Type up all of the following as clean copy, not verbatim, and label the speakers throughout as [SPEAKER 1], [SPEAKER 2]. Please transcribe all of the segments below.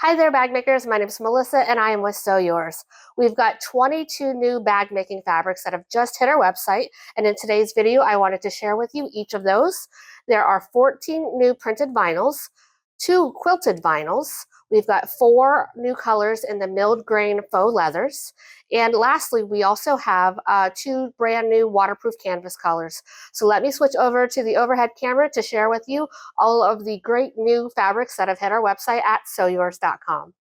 [SPEAKER 1] Hi there, bag makers. My name is Melissa and I am with Sew Yours. We've got 22 new bag making fabrics that have just hit our website. And in today's video, I wanted to share with you each of those. There are 14 new printed vinyls, 2 quilted vinyls. We've got 4 new colors in the milled grain faux leathers. And lastly, we also have 2 brand new waterproof canvas colors. So let me switch over to the overhead camera to share with you all of the great new fabrics that have hit our website at sewyours.com.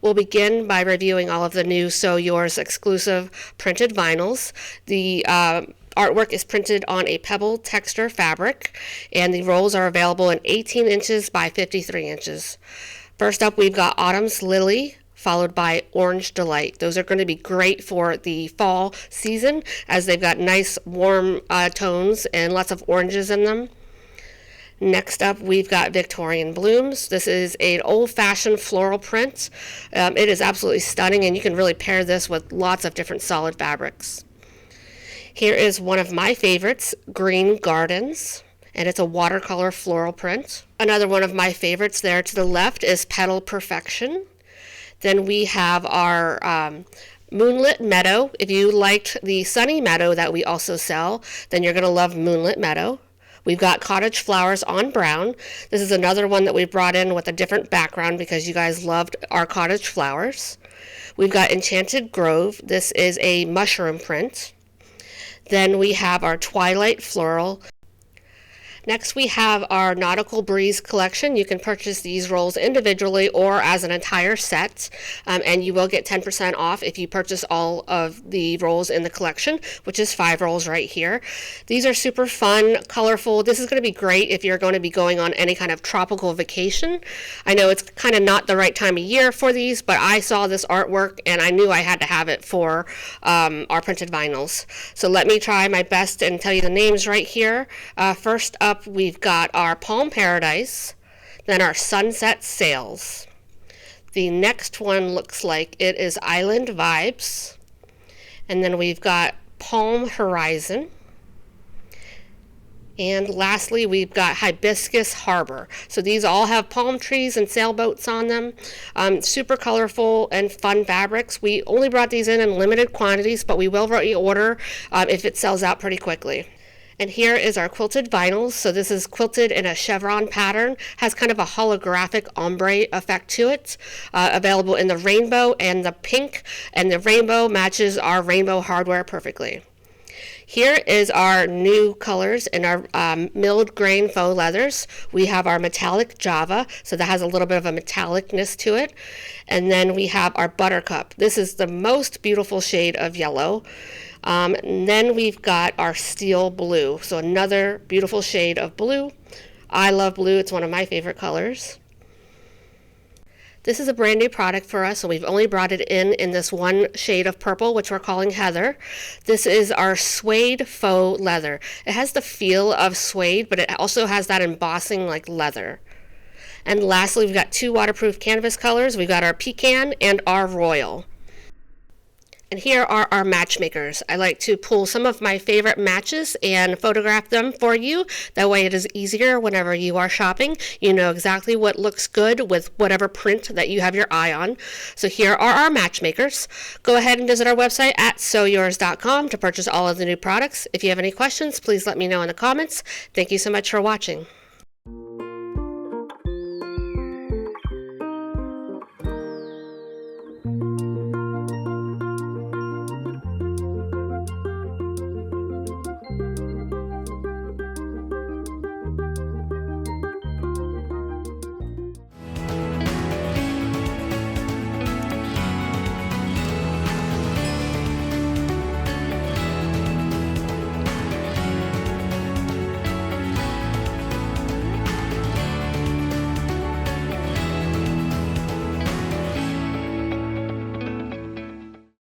[SPEAKER 1] We'll begin by reviewing all of the new Sew Yours exclusive printed vinyls. The artwork is printed on a pebble texture fabric, and the rolls are available in 18 inches by 53 inches. First up, we've got Autumn's Lily, followed by Orange Delight. Those are going to be great for the fall season as they've got nice warm tones and lots of oranges in them. Next up, we've got Victorian Blooms. This is an old-fashioned floral print. It is absolutely stunning, and you can really pair this with lots of different solid fabrics. Here is one of my favorites, Green Gardens, and it's a watercolor floral print. Another one of my favorites there to the left is Petal Perfection. Then we have our Moonlit Meadow. If you liked the Sunny Meadow that we also sell, then you're going to love Moonlit Meadow. We've got Cottage Flowers on Brown. This is another one that we brought in with a different background because you guys loved our cottage flowers. We've got Enchanted Grove. This is a mushroom print. Then we have our Twilight Floral. Next, we have our Nautical Breeze collection. You can purchase these rolls individually or as an entire set, and you will get 10% off if you purchase all of the rolls in the collection, which is 5 rolls right here. These are super fun, colorful. This is going to be great if you're going to be going on any kind of tropical vacation. I know it's kind of not the right time of year for these, but I saw this artwork and I knew I had to have it for our printed vinyls. So let me try my best and tell you the names right here. First up, we've got our Palm Paradise, then our Sunset Sails. The next one looks like it is Island Vibes, and then we've got Palm Horizon. And lastly, we've got Hibiscus Harbor. So these all have palm trees and sailboats on them. Super colorful and fun fabrics. We only brought these in limited quantities, but we will reorder if it sells out pretty quickly. And here is our quilted vinyls. So this is quilted in a chevron pattern, has kind of a holographic ombre effect to it. Available in the rainbow and the pink, and the rainbow matches our rainbow hardware perfectly. Here is our new colors in our milled grain faux leathers. We have our metallic Java, so that has a little bit of a metallicness to it. And then we have our Buttercup. This is the most beautiful shade of yellow. And then we've got our Steel Blue, so another beautiful shade of blue. I love blue, it's one of my favorite colors. This is a brand new product for us, and we've only brought it in this one shade of purple, which we're calling Heather. This is our suede faux leather. It has the feel of suede, but it also has that embossing like leather. And lastly, we've got 2 waterproof canvas colors. We've got our Pecan and our Royal. And here are our matchmakers. I like to pull some of my favorite matches and photograph them for you. That way it is easier whenever you are shopping. You know exactly what looks good with whatever print that you have your eye on. So here are our matchmakers. Go ahead and visit our website at sewyours.com to purchase all of the new products. If you have any questions, please let me know in the comments. Thank you so much for watching.